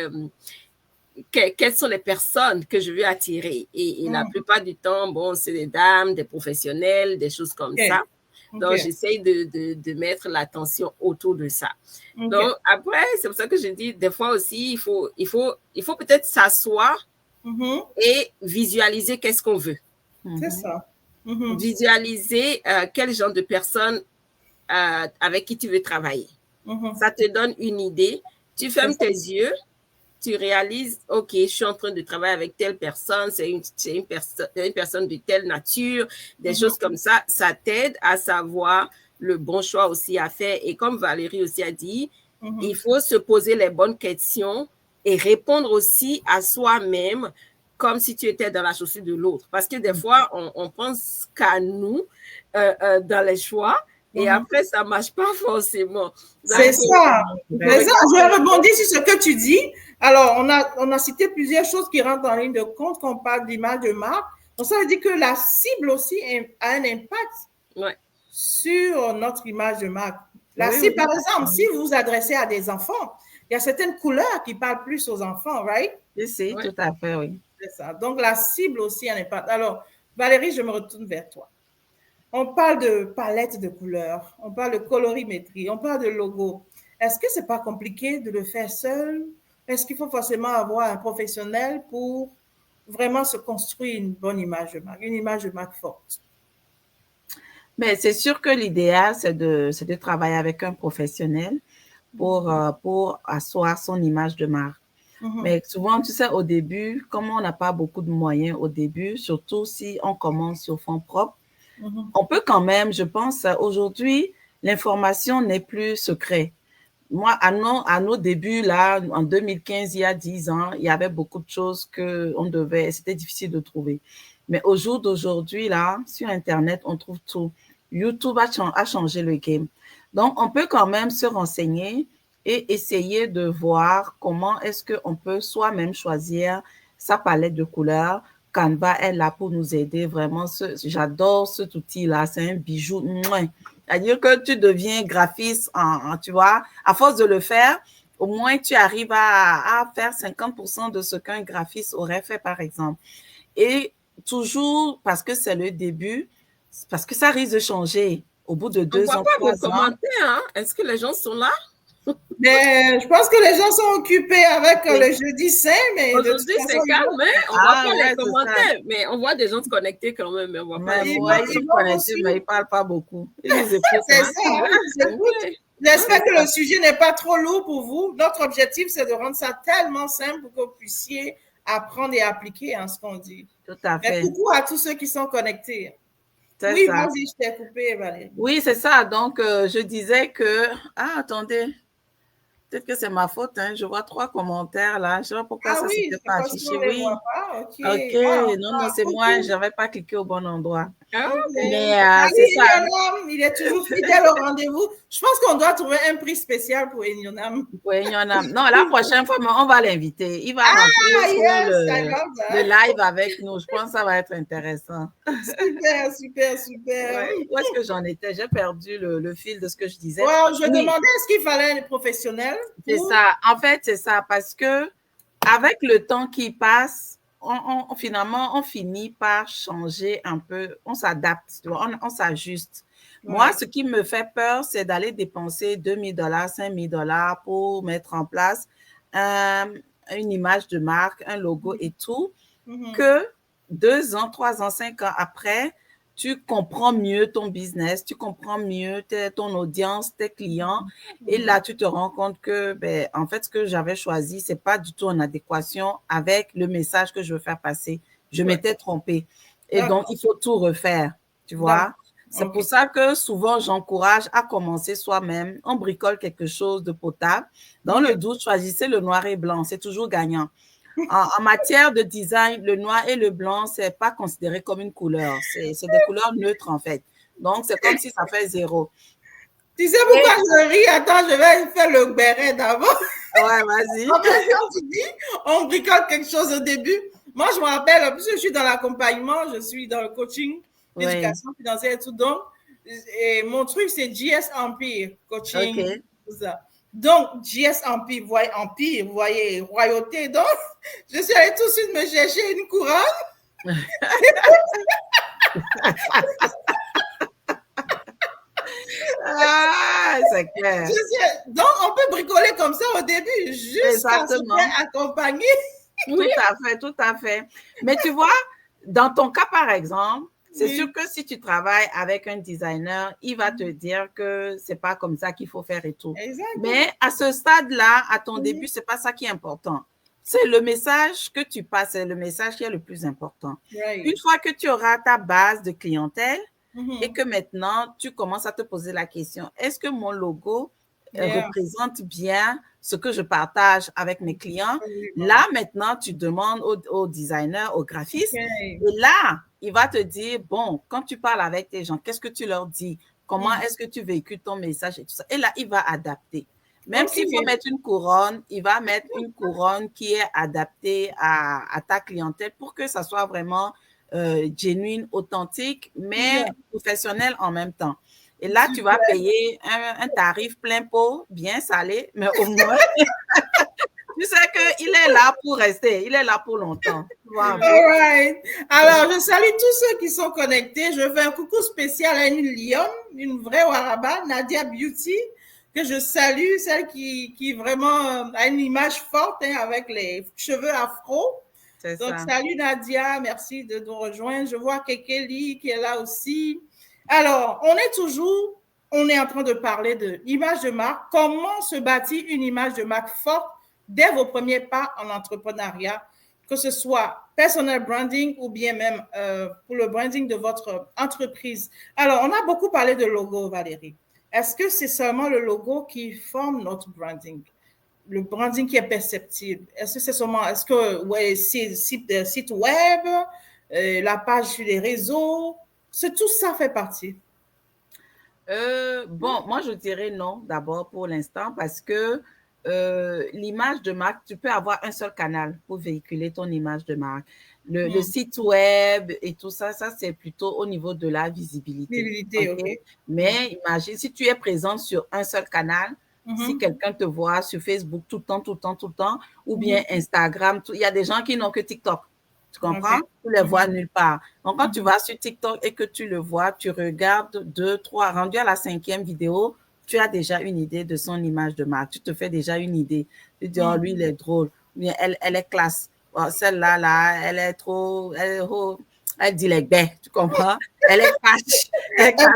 quelles sont les personnes que je veux attirer. Et la plupart du temps, bon, c'est des dames, des professionnels, des choses comme ça. Donc, j'essaye de mettre l'attention autour de ça. Donc, après, c'est pour ça que je dis, des fois aussi, il faut peut-être s'asseoir et visualiser qu'est-ce qu'on veut. C'est ça. Visualiser quel genre de personnes avec qui tu veux travailler. Ça te donne une idée. Tu fermes tes yeux, tu réalises, OK, je suis en train de travailler avec telle personne, c'est une personne de telle nature, des choses comme ça. Ça t'aide à savoir le bon choix aussi à faire. Et comme Valérie aussi a dit, il faut se poser les bonnes questions et répondre aussi à soi-même comme si tu étais dans la chaussure de l'autre. Parce que des fois, on pense qu'à nous dans les choix, et après, ça ne marche pas forcément. C'est ça. Je rebondis sur ce que tu dis. Alors, on a cité plusieurs choses qui rentrent en ligne de compte quand on parle d'image de marque. Donc, ça veut dire que la cible aussi a un impact sur notre image de marque. La cible, par exemple, si vous vous adressez à des enfants, il y a certaines couleurs qui parlent plus aux enfants, right? Oui, tout à fait, oui. C'est ça. Donc, la cible aussi a un impact. Alors, Valérie, je me retourne vers toi. On parle de palette de couleurs, on parle de colorimétrie, on parle de logo. Est-ce que ce n'est pas compliqué de le faire seul? Est-ce qu'il faut forcément avoir un professionnel pour vraiment se construire une bonne image de marque, une image de marque forte. Mais c'est sûr que l'idéal, c'est de travailler avec un professionnel pour asseoir son image de marque. Mais souvent, tu sais, au début, comme on n'a pas beaucoup de moyens au début, surtout si on commence sur fonds propres, on peut quand même, je pense, aujourd'hui, l'information n'est plus secrète. Moi, à nos débuts, là, en 2015, il y a 10 ans, il y avait beaucoup de choses c'était difficile de trouver. Mais au jour d'aujourd'hui, là, sur Internet, on trouve tout. YouTube a changé le game. Donc, on peut quand même se renseigner et essayer de voir comment est-ce qu'on peut soi-même choisir sa palette de couleurs. Canva est là pour nous aider vraiment. J'adore cet outil-là, c'est un bijou. C'est-à-dire que tu deviens graphiste, tu vois, à force de le faire, au moins tu arrives à faire 50% de ce qu'un graphiste aurait fait, par exemple. Et toujours, parce que c'est le début, parce que ça risque de changer au bout de 2 ans, 3 ans. On voit pas vos commentaires, hein? Est-ce que les gens sont là? Mais je pense que les gens sont occupés avec le jeudi saint, mais aujourd'hui c'est calme, hein? On voit pas les commentaires, mais on voit des gens se connecter quand même, mais on voit pas. Ils sont connectés, mais ils parlent pas beaucoup. C'est ça. J'espère que le sujet n'est pas trop lourd pour vous. Notre objectif, c'est de rendre ça tellement simple pour que vous puissiez apprendre et appliquer ce qu'on dit. Tout à fait. Mais coucou à tous ceux qui sont connectés. Oui, vas-y, je t'ai coupé, Valérie. Oui, c'est ça. Donc, je disais que... Ah, attendez. Peut-être que c'est ma faute, hein. Je vois 3 commentaires là. Je ne sais pas pourquoi ça ne s'était pas affiché. Oui. OK. Wow. Non, c'est moi. Je n'avais pas cliqué au bon endroit. Mais c'est ça. Il est toujours fidèle au rendez-vous. Je pense qu'on doit trouver un prix spécial pour Enyonam. Non, la prochaine fois, on va l'inviter. Il va rentrer sur le live avec nous. Je pense que ça va être intéressant. Super. Ouais. Où est-ce que j'en étais? J'ai perdu le fil de ce que je disais. Ouais, je demandais est-ce qu'il fallait les professionnels. C'est ça. En fait, c'est ça. Parce que avec le temps qui passe, finalement, on finit par changer un peu. On s'adapte, on s'ajuste. Ouais. Moi, ce qui me fait peur, c'est d'aller dépenser $2 000, $5 000 pour mettre en place une image de marque, un logo et tout, que 2 ans, 3 ans, 5 ans après, tu comprends mieux ton business, tu comprends mieux ton audience, tes clients. Et là, tu te rends compte que, en fait, ce que j'avais choisi, c'est pas du tout en adéquation avec le message que je veux faire passer. Je m'étais trompée. Et donc, il faut tout refaire, tu vois. C'est pour ça que souvent, j'encourage à commencer soi-même. On bricole quelque chose de potable. Dans le doute, choisissez le noir et blanc. C'est toujours gagnant. En matière de design, le noir et le blanc, c'est pas considéré comme une couleur. C'est des couleurs neutres, en fait. Donc, c'est comme si ça fait 0. Tu sais pourquoi je ris? Attends, je vais faire le béret d'abord. Ouais, vas-y. En fait, quand tu dis, on bricole quelque chose au début. Moi, je me rappelle, puisque je suis dans l'accompagnement, je suis dans le coaching, l'éducation financière et tout. Donc, et mon truc, c'est JS Empire, coaching, tout ça. Donc, JS Empire, vous voyez, royauté. Donc, je suis allée tout de suite me chercher une couronne. C'est clair. Donc, on peut bricoler comme ça au début, juste à se faire accompagner. Tout à fait. Mais tu vois, dans ton cas, par exemple, c'est sûr que si tu travailles avec un designer, il va te dire que c'est pas comme ça qu'il faut faire et tout. Exactement. Mais à ce stade-là, à ton début, c'est pas ça qui est important. C'est le message que tu passes, c'est le message qui est le plus important. Une fois que tu auras ta base de clientèle et que maintenant, tu commences à te poser la question, est-ce que mon logo représente bien ce que je partage avec mes clients? Là, maintenant, tu demandes au designer, au graphiste, et là, il va te dire, bon, quand tu parles avec tes gens, qu'est-ce que tu leur dis? Comment est-ce que tu véhicules ton message et tout ça? Et là, il va adapter. Même s'il faut mettre une couronne, il va mettre une couronne qui est adaptée à ta clientèle pour que ça soit vraiment genuine, authentique, mais professionnel en même temps. Et là, tu vas payer un tarif plein pot, bien salé, mais au moins, tu sais qu'il est là pour rester, il est là pour longtemps. All right. Alors, je salue tous ceux qui sont connectés. Je fais un coucou spécial à une lionne, une vraie Waraba, Nadia Beauty, que je salue, celle qui vraiment a une image forte avec les cheveux afro. Donc, ça. salut Nadia, merci de nous rejoindre. Je vois Kekeli qui est là aussi. Alors, on est en train de parler de l'image de marque. Comment se bâtir une image de marque forte dès vos premiers pas en entrepreneuriat, que ce soit personal branding ou bien même pour le branding de votre entreprise. Alors, on a beaucoup parlé de logo, Valérie. Est-ce que c'est seulement le logo qui forme notre branding? Le branding qui est perceptible. Est-ce que c'est seulement, site web, la page sur les réseaux, tout ça fait partie? Bon, moi, je dirais non, d'abord, pour l'instant, parce que l'image de marque, tu peux avoir un seul canal pour véhiculer ton image de marque. Le site web et tout ça, c'est plutôt au niveau de la visibilité. Okay? Mais imagine, si tu es présent sur un seul canal, si quelqu'un te voit sur Facebook tout le temps, ou bien Instagram, il y a des gens qui n'ont que TikTok. Tu comprends? Tu les vois nulle part. Donc, quand tu vas sur TikTok et que tu le vois, tu regardes 2, 3, rendu à la 5e vidéo, tu as déjà une idée de son image de marque. Tu te fais déjà une idée. Tu dis, oh, lui, il est drôle. Bien, elle est classe. Oh, celle-là, elle est trop, elle dit les baies, tu comprends? Elle est cash. Elle cache.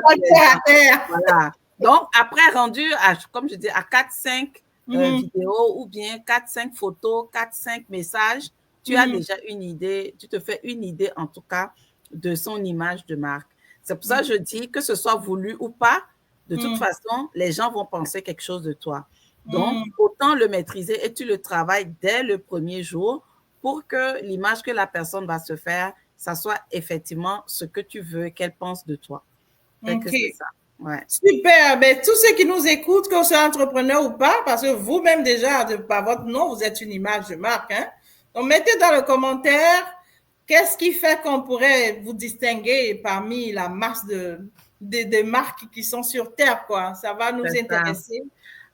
Voilà. Donc, après, rendu à, comme je dis, à 4-5 vidéos ou bien 4-5 photos, 4-5 messages, tu as déjà une idée, tu te fais une idée en tout cas de son image de marque. C'est pour ça que je dis que ce soit voulu ou pas, de toute façon, les gens vont penser quelque chose de toi. Donc, autant le maîtriser et tu le travailles dès le premier jour pour que l'image que la personne va se faire, ça soit effectivement ce que tu veux qu'elle pense de toi. Que c'est ça. Ouais. Super. Ben, tous ceux qui nous écoutent, que vous soyez entrepreneur ou pas, parce que vous-même déjà, par votre nom, vous êtes une image de marque. Hein? Donc, mettez dans le commentaire qu'est-ce qui fait qu'on pourrait vous distinguer parmi la masse de marques qui sont sur Terre, quoi. Ça va nous intéresser.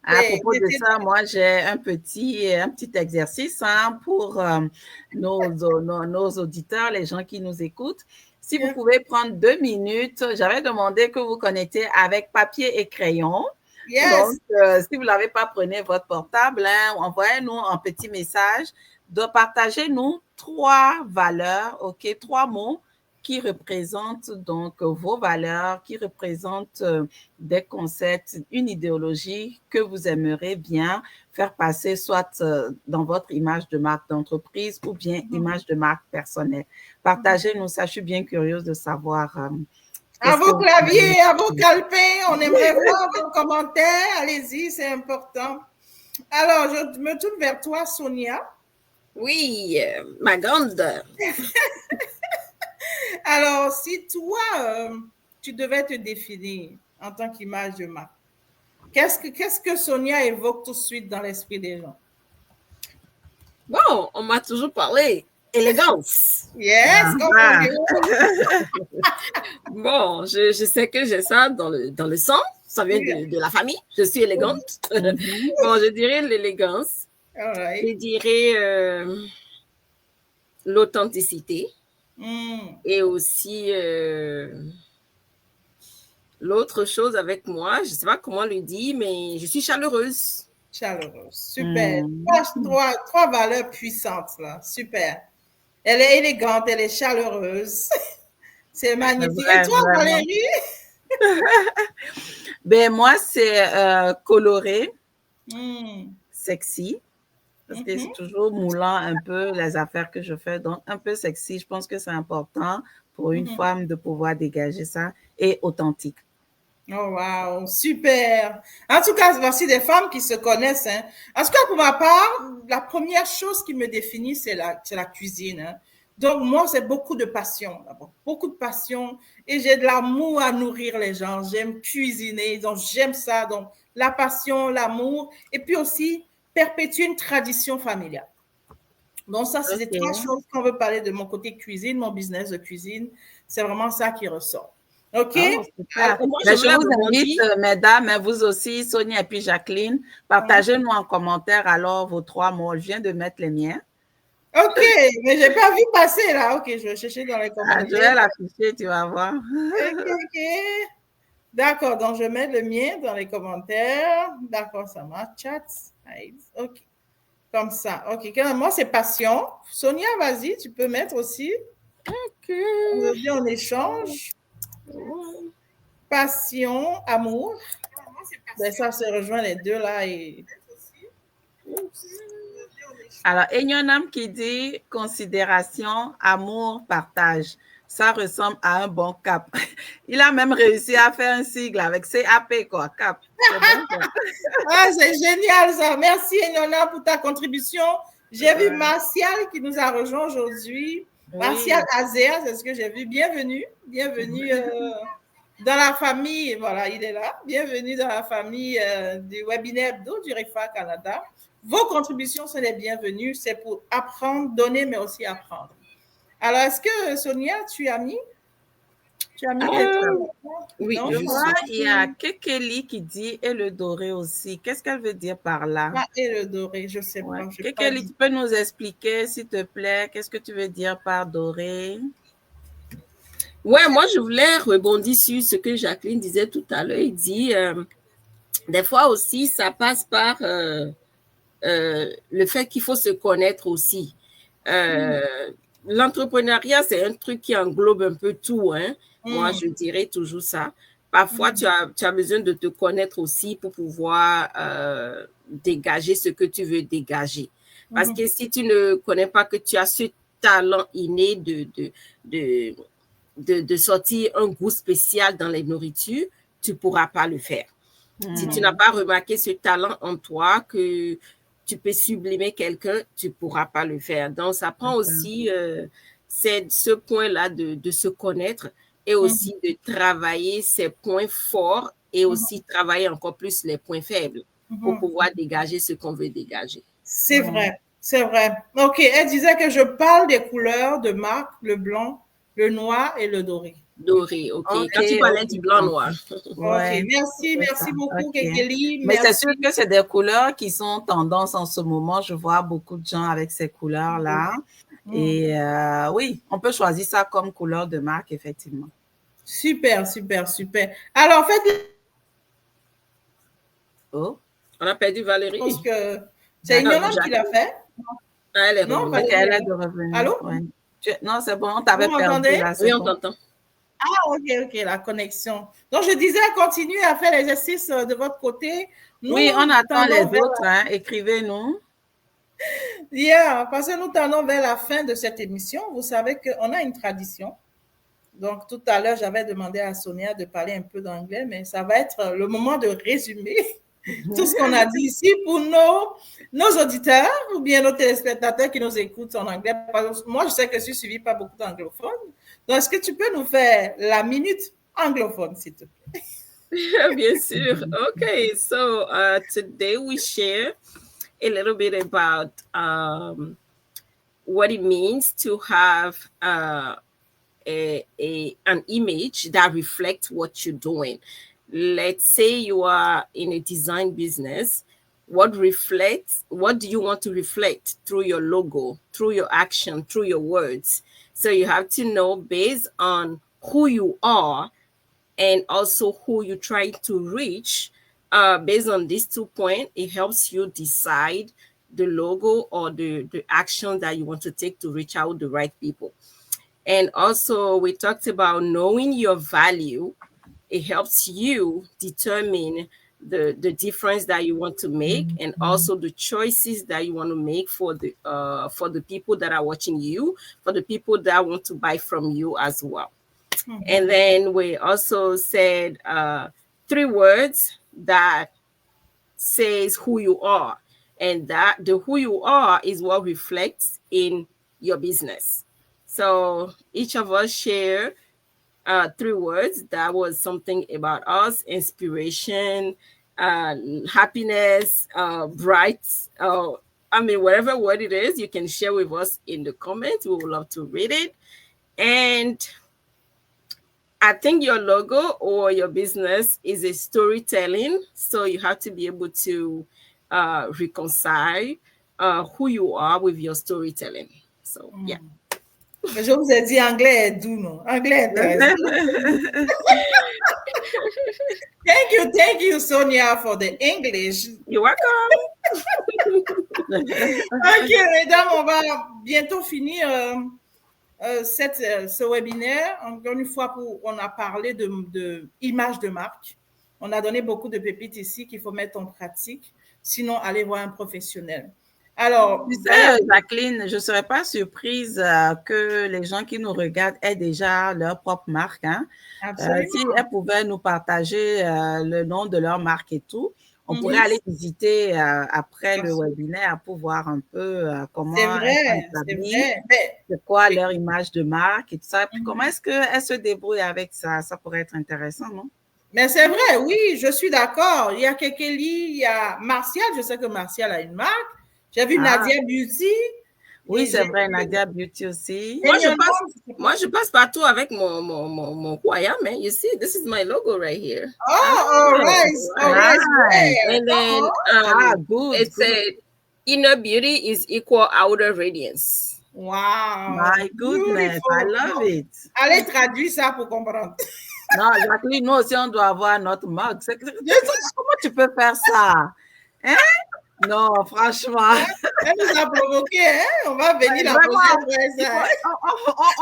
À propos de ça, moi, j'ai un petit exercice pour nos auditeurs, les gens qui nous écoutent. Si vous pouvez prendre 2 minutes, j'avais demandé que vous connectez avec papier et crayon. Donc, si vous ne l'avez pas, prenez votre portable, envoyez-nous un petit message. Partagez-nous 3 valeurs, 3 mots qui représentent donc vos valeurs, qui représentent des concepts, une idéologie que vous aimeriez bien faire passer soit dans votre image de marque d'entreprise ou bien image de marque personnelle. Partagez-nous ça, je suis bien curieuse de savoir. À vos claviers, à vos calepins, on aimerait voir vos commentaires. Allez-y, c'est important. Alors, je me tourne vers toi, Sonia. Oui, ma grande. Alors, si toi, tu devais te définir en tant qu'image de marque, qu'est-ce que Sonia évoque tout de suite dans l'esprit des gens? Bon, on m'a toujours parlé élégance. Yes, Bon, je sais que j'ai ça dans le sang. Ça vient de la famille. Je suis élégante. Bon, je dirais l'élégance. Je dirais l'authenticité. Et aussi l'autre chose avec moi, je ne sais pas comment le dire, mais je suis chaleureuse. Chaleureuse, super. 3 valeurs puissantes, là. Super. Elle est élégante, elle est chaleureuse. C'est magnifique. Et toi, Valérie? Ben, moi, c'est coloré, sexy, parce que c'est toujours moulant un peu les affaires que je fais. Donc, un peu sexy, je pense que c'est important pour une femme de pouvoir dégager ça, et authentique. Oh, wow, super. En tout cas, voici des femmes qui se connaissent. Hein. En tout cas, pour ma part, la première chose qui me définit, c'est la cuisine. Hein. Donc, moi, c'est beaucoup de passion, d'abord. Beaucoup de passion. Et j'ai de l'amour à nourrir les gens. J'aime cuisiner. Donc, j'aime ça. Donc, la passion, l'amour. Et puis aussi, perpétuer une tradition familiale. Donc, ça, c'est 3 choses qu'on veut parler de mon côté cuisine, mon business de cuisine. C'est vraiment ça qui ressort. OK? Je vous invite, mesdames, vous aussi, Sonia et puis Jacqueline, partagez-nous en commentaire alors vos 3 mots. Je viens de mettre les miens. OK, mais je n'ai pas vu passer là. OK, je vais chercher dans les commentaires. Je vais l'afficher, tu vas voir. OK. D'accord, donc je mets le mien dans les commentaires. D'accord, ça marche. Chat. OK. Comme ça. OK. Moi, c'est passion. Sonia, vas-y, tu peux mettre aussi. OK. On échange. Passion, amour. Ben, ça se rejoint les deux là. Et... Alors, Enyonam qui dit considération, amour, partage. Ça ressemble à un bon cap. Il a même réussi à faire un sigle avec CAP, quoi, cap. C'est génial ça. Merci Enyonam pour ta contribution. J'ai vu Martial qui nous a rejoint aujourd'hui. Oui. Martial Azea, c'est ce que j'ai vu. Bienvenue. Bienvenue dans la famille. Voilà, il est là. Bienvenue dans la famille du webinaire hebdo du RIFA Canada. Vos contributions sont les bienvenues. C'est pour apprendre, donner, mais aussi apprendre. Alors, est-ce que Sonia, tu as mis oui, je vois, il y a Kekeli qui dit « et le doré aussi ». Qu'est-ce qu'elle veut dire par là? Et le doré, je sais pas. Kekeli, tu peux nous expliquer, s'il te plaît, qu'est-ce que tu veux dire par doré? Ouais, moi, je voulais rebondir sur ce que Jacqueline disait tout à l'heure. Il dit, des fois aussi, ça passe par le fait qu'il faut se connaître aussi. L'entrepreneuriat, c'est un truc qui englobe un peu tout, hein. Moi, je dirais toujours ça. Parfois, tu as besoin de te connaître aussi pour pouvoir dégager ce que tu veux dégager. Parce que si tu ne connais pas que tu as ce talent inné de sortir un goût spécial dans les nourritures, tu ne pourras pas le faire. Si tu n'as pas remarqué ce talent en toi, que tu peux sublimer quelqu'un, tu ne pourras pas le faire. Donc, ça prend aussi ce point-là de se connaître et aussi de travailler ses points forts et aussi travailler encore plus les points faibles pour pouvoir dégager ce qu'on veut dégager. C'est vrai, c'est vrai. OK, elle disait que je parle des couleurs de marque, le blanc, le noir et le doré. Doré, OK. Quand tu parlais du blanc-noir. OK, merci beaucoup, Kekeli. Mais c'est sûr que c'est des couleurs qui sont tendance en ce moment. Je vois beaucoup de gens avec ces couleurs-là. Et oui, on peut choisir ça comme couleur de marque, effectivement. Super, super, super. Alors, en fait... Oh, on a perdu Valérie. Je pense que c'est Ignorant qui l'a fait. Ah, elle est revenue. Elle est de revenir. Allô? Ouais. Non, c'est bon, on t'avait perdu. Là, oui, on t'entend. Ah, OK, la connexion. Donc, je disais, continuez à faire l'exercice de votre côté. Oui, on attend les autres. Hein. Écrivez-nous. Parce que nous tendons vers la fin de cette émission. Vous savez qu'on a une tradition. Donc, tout à l'heure, j'avais demandé à Sonia de parler un peu d'anglais, mais ça va être le moment de résumer tout ce qu'on a dit ici pour nos auditeurs ou bien nos téléspectateurs qui nous écoutent en anglais. Moi, je sais que je suis suivie par beaucoup d'anglophones. Donc, est-ce que tu peux nous faire la minute anglophone, s'il te plaît? Bien sûr. Okay, so today we share a little bit about what it means to have an image that reflects what you're doing. Let's say you are in a design business. What do you want to reflect through your logo, through your action, through your words? So you have to know based on who you are and also who you try to reach. Based on these 2 points, it helps you decide the logo or the action that you want to take to reach out the right people. And also we talked about knowing your value. It helps you determine the difference that you want to make and also the choices that you want to make for the people that are watching you, for the people that want to buy from you as well. And then we also said 3 words that says who you are, and that the who you are is what reflects in your business. So each of us share 3 words that was something about us: inspiration, happiness, bright. Whatever word it is, you can share with us in the comments. We would love to read it. And I think your logo or your business is a storytelling. So you have to be able to reconcile who you are with your storytelling. So, yeah. Je vous ai dit, anglais est doux, non? Anglais est intéressant. Thank you, Sonia, for the English. You're welcome. Ok, mesdames, on va bientôt finir ce webinaire. Encore une fois, on a parlé de image de marque. On a donné beaucoup de pépites ici qu'il faut mettre en pratique. Sinon, allez voir un professionnel. Alors, tu sais, Jacqueline, je ne serais pas surprise que les gens qui nous regardent aient déjà leur propre marque. Hein? Si elles pouvaient nous partager le nom de leur marque et tout, on pourrait aller visiter après le webinaire pour voir un peu comment c'est quoi leur image de marque et tout ça. Puis comment est-ce qu'elles se débrouillent avec ça? Ça pourrait être intéressant, non? Mais c'est vrai, oui, je suis d'accord. Il y a Kekeli, il y a Martial. Je sais que Martial a une marque. J'ai vu Nadia Beauty. Oui, c'est vrai, Nadia Beauty aussi. Moi, je passe partout avec mon royaume, man. You see, this is my logo right here. Oh, all right. And then it said, inner beauty is equal outer radiance. Wow. My goodness, I love it. Allez traduire ça pour comprendre. Non, Jacqueline, nous aussi, on doit avoir notre marque. Comment tu peux faire ça? Hein? Non, franchement. Elle nous a provoqué, hein? On va venir la prochaine fois.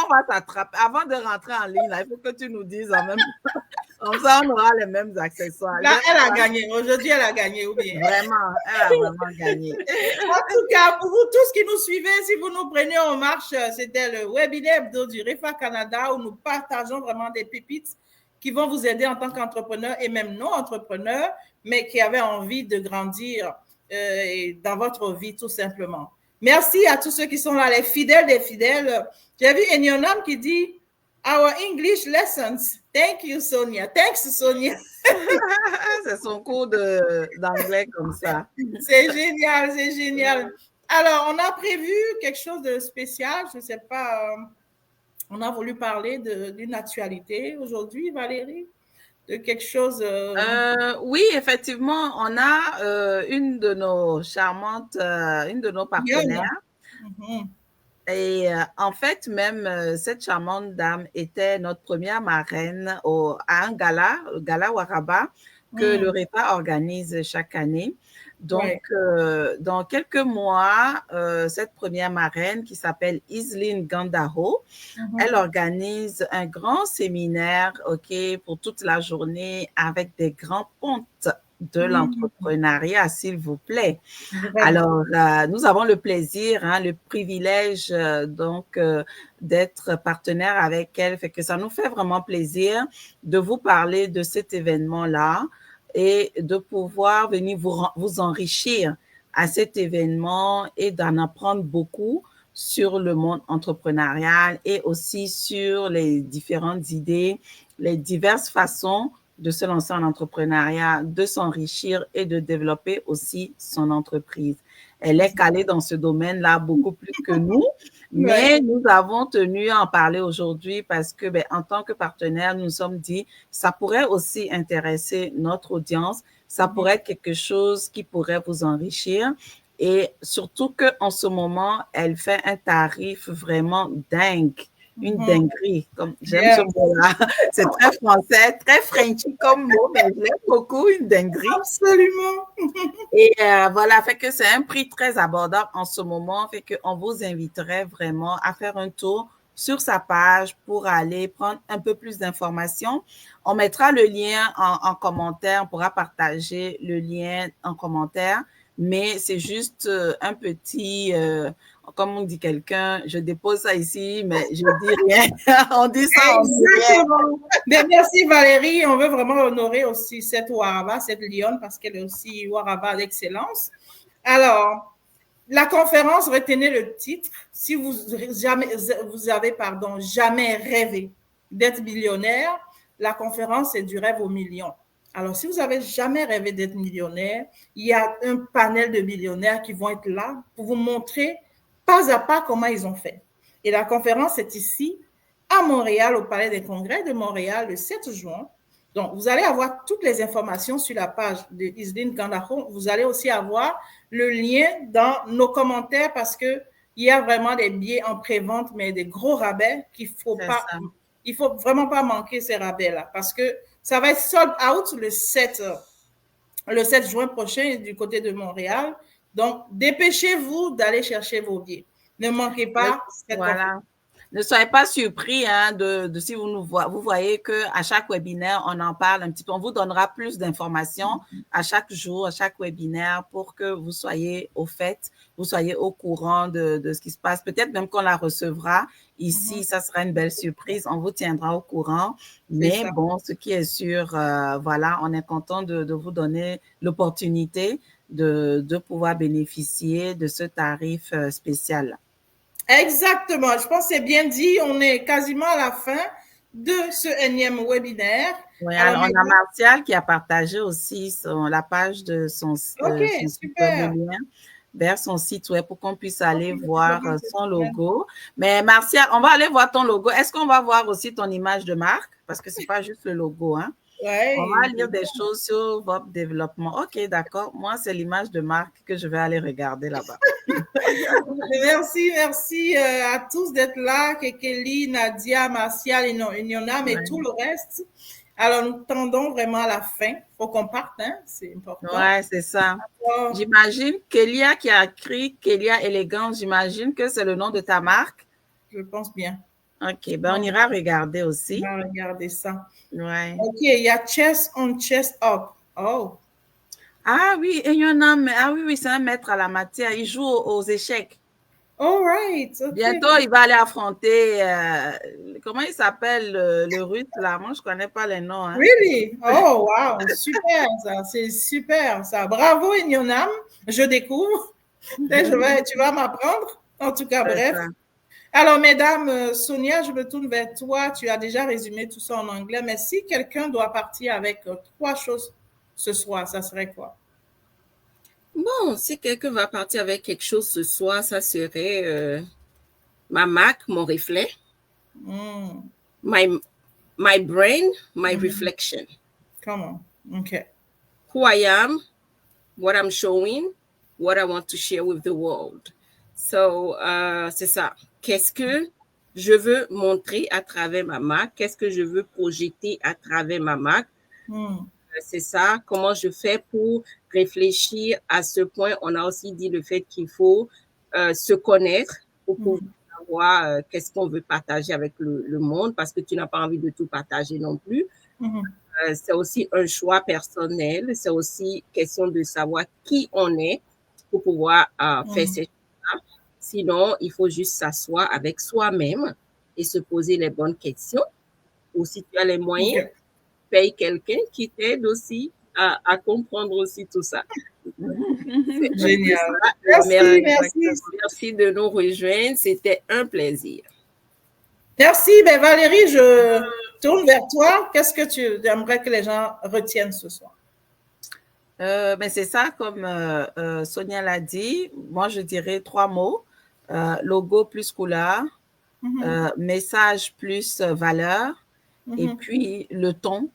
On va t'attraper. Avant de rentrer en ligne, là, il faut que tu nous dises en même temps. Comme ça, on aura les mêmes accessoires. Là, elle a gagné. Aujourd'hui, elle a gagné, ou bien? Vraiment, elle a vraiment gagné. En tout cas, pour vous tous qui nous suivez, si vous nous prenez en marche, c'était le webinaire hebdo du REFA Canada où nous partageons vraiment des pépites qui vont vous aider en tant qu'entrepreneur et même non-entrepreneur, mais qui avaient envie de grandir dans votre vie, tout simplement. Merci à tous ceux qui sont là, les fidèles des fidèles. J'ai vu Enionam qui dit « Our English lessons. Thank you, Sonia. Thanks, Sonia. » C'est son cours d'anglais comme ça. C'est génial, c'est génial. Alors, on a prévu quelque chose de spécial. Je ne sais pas, on a voulu parler d'une actualité aujourd'hui, Valérie? De quelque chose. Oui, effectivement, on a une de nos charmantes, une de nos partenaires. Et en fait, même cette charmante dame était notre première marraine à un gala, le gala Waraba, que le REFA organise chaque année. Donc, dans quelques mois, cette première marraine qui s'appelle Iseline Gandaho, elle organise un grand séminaire, pour toute la journée avec des grands pontes de l'entrepreneuriat, s'il vous plaît. Alors, nous avons le plaisir, le privilège, donc, d'être partenaire avec elle. Fait que ça nous fait vraiment plaisir de vous parler de cet événement-là et de pouvoir venir vous enrichir à cet événement et d'en apprendre beaucoup sur le monde entrepreneurial et aussi sur les différentes idées, les diverses façons de se lancer en entrepreneuriat, de s'enrichir et de développer aussi son entreprise. Elle est calée dans ce domaine-là beaucoup plus que nous, mais nous avons tenu à en parler aujourd'hui parce que, en tant que partenaire, nous nous sommes dit, ça pourrait aussi intéresser notre audience, ça pourrait être quelque chose qui pourrait vous enrichir et surtout qu'en ce moment, elle fait un tarif vraiment dingue. Une dinguerie, comme j'aime ce mot-là. C'est très français, très Frenchy comme mot, mais je l'aime beaucoup, une dinguerie. Absolument. Et voilà, fait que c'est un prix très abordable en ce moment, fait qu'on vous inviterait vraiment à faire un tour sur sa page pour aller prendre un peu plus d'informations. On mettra le lien en commentaire, on pourra partager le lien en commentaire, mais c'est juste un petit... comme on dit quelqu'un, je dépose ça ici, mais je dis rien. On dit ça, on dit rien. Mais merci Valérie, on veut vraiment honorer aussi cette Waraba, cette Lyon, parce qu'elle est aussi Waraba d'excellence. Alors, la conférence, retenez le titre. Si vous avez jamais rêvé d'être millionnaire, la conférence, c'est du rêve au million. Alors, si vous n'avez jamais rêvé d'être millionnaire, il y a un panel de millionnaires qui vont être là pour vous montrer pas à pas comment ils ont fait. Et la conférence est ici, à Montréal, au Palais des Congrès de Montréal, le 7 juin. Donc, vous allez avoir toutes les informations sur la page de Iseline Gandaho. Vous allez aussi avoir le lien dans nos commentaires parce qu'il y a vraiment des billets en pré-vente, mais des gros rabais qu'il il faut vraiment pas manquer ces rabais-là parce que ça va être sold out le 7 juin prochain du côté de Montréal. Donc, dépêchez-vous d'aller chercher vos billets. Ne manquez pas cette conférence. Ne soyez pas surpris de si vous voyez qu'à chaque webinaire, on en parle un petit peu. On vous donnera plus d'informations à chaque jour, à chaque webinaire pour que vous soyez au fait, vous soyez au courant de ce qui se passe. Peut-être même qu'on la recevra ici, ça sera une belle surprise. On vous tiendra au courant. Mais bon, ce qui est sûr, voilà, on est content de vous donner l'opportunité de pouvoir bénéficier de ce tarif spécial. Exactement. Je pense que c'est bien dit. On est quasiment à la fin de ce énième webinaire. Oui, alors on a Martial qui a partagé aussi la page de son site web, le lien vers son site web pour qu'on puisse aller voir son logo. Mais Martial, on va aller voir ton logo. Est-ce qu'on va voir aussi ton image de marque? Parce que ce n'est pas juste le logo, hein? Ouais, on va lire des choses sur votre développement. OK, d'accord. Moi, c'est l'image de marque que je vais aller regarder là-bas. Merci à tous d'être là, Kekeli, Nadia, Martial, Inyonam et tout le reste. Alors, nous tendons vraiment à la fin. Il faut qu'on parte, hein? C'est important. Ouais, c'est ça. J'imagine Kélia qui a écrit Kélia Élégance, j'imagine que c'est le nom de ta marque. Je pense bien. OK, ben on ira regarder aussi. On va regarder ça. Ouais. OK, il y a Chest on Chest Up. Oh. Ah oui, et il y en a, oui, c'est un maître à la matière. Il joue aux échecs. All right. Okay. Bientôt, il va aller affronter, comment il s'appelle, le russe, là? Moi, je ne connais pas les noms. Hein. Really? Oh, wow. Super, ça. C'est super, ça. Bravo, Inyonam. Je découvre. Tu vas m'apprendre. En tout cas, bref. Ça. Alors, mesdames, Sonia, je me tourne vers toi. Tu as déjà résumé tout ça en anglais, mais si quelqu'un doit partir avec 3 choses ce soir, ça serait quoi? Bon, si quelqu'un va partir avec quelque chose ce soir, ça serait ma marque, mon reflet, my brain, my reflection. Come on. Okay. Who I am, what I'm showing, what I want to share with the world. So, c'est ça. Qu'est-ce que je veux montrer à travers ma marque? Qu'est-ce que je veux projeter à travers ma marque? C'est ça. Comment je fais pour réfléchir à ce point? On a aussi dit le fait qu'il faut se connaître pour pouvoir savoir qu'est-ce qu'on veut partager avec le monde, parce que tu n'as pas envie de tout partager non plus. C'est aussi un choix personnel. C'est aussi question de savoir qui on est pour pouvoir faire ces choses-là. Sinon, il faut juste s'asseoir avec soi-même et se poser les bonnes questions. Ou si tu as les moyens, paye quelqu'un qui t'aide aussi à comprendre aussi tout ça. Génial. Merci de nous rejoindre. C'était un plaisir. Merci. Ben Valérie, je tourne vers toi. Qu'est-ce que tu aimerais que les gens retiennent ce soir? Ben c'est ça, comme Sonia l'a dit. Moi, je dirais 3 mots. Logo plus couleur, message plus valeur, et puis le ton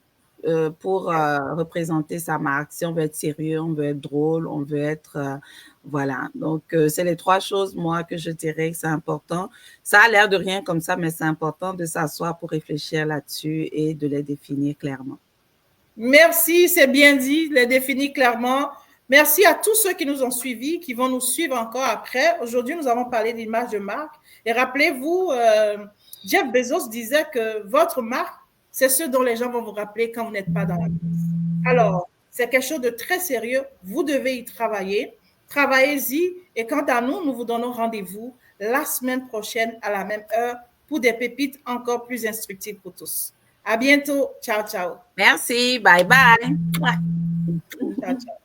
pour représenter sa marque. Si on veut être sérieux, on veut être drôle, on veut être... voilà. Donc, c'est les 3 choses, moi, que je dirais que c'est important. Ça a l'air de rien comme ça, mais c'est important de s'asseoir pour réfléchir là-dessus et de les définir clairement. Merci, c'est bien dit, les définir clairement. Merci à tous ceux qui nous ont suivis, qui vont nous suivre encore après. Aujourd'hui, nous avons parlé d'image de marque. Et rappelez-vous, Jeff Bezos disait que votre marque, c'est ce dont les gens vont vous rappeler quand vous n'êtes pas dans la pièce. Alors, c'est quelque chose de très sérieux. Vous devez y travailler. Travaillez-y. Et quant à nous, nous vous donnons rendez-vous la semaine prochaine à la même heure pour des pépites encore plus instructives pour tous. À bientôt. Ciao, ciao. Merci. Bye, bye. Ciao, ciao.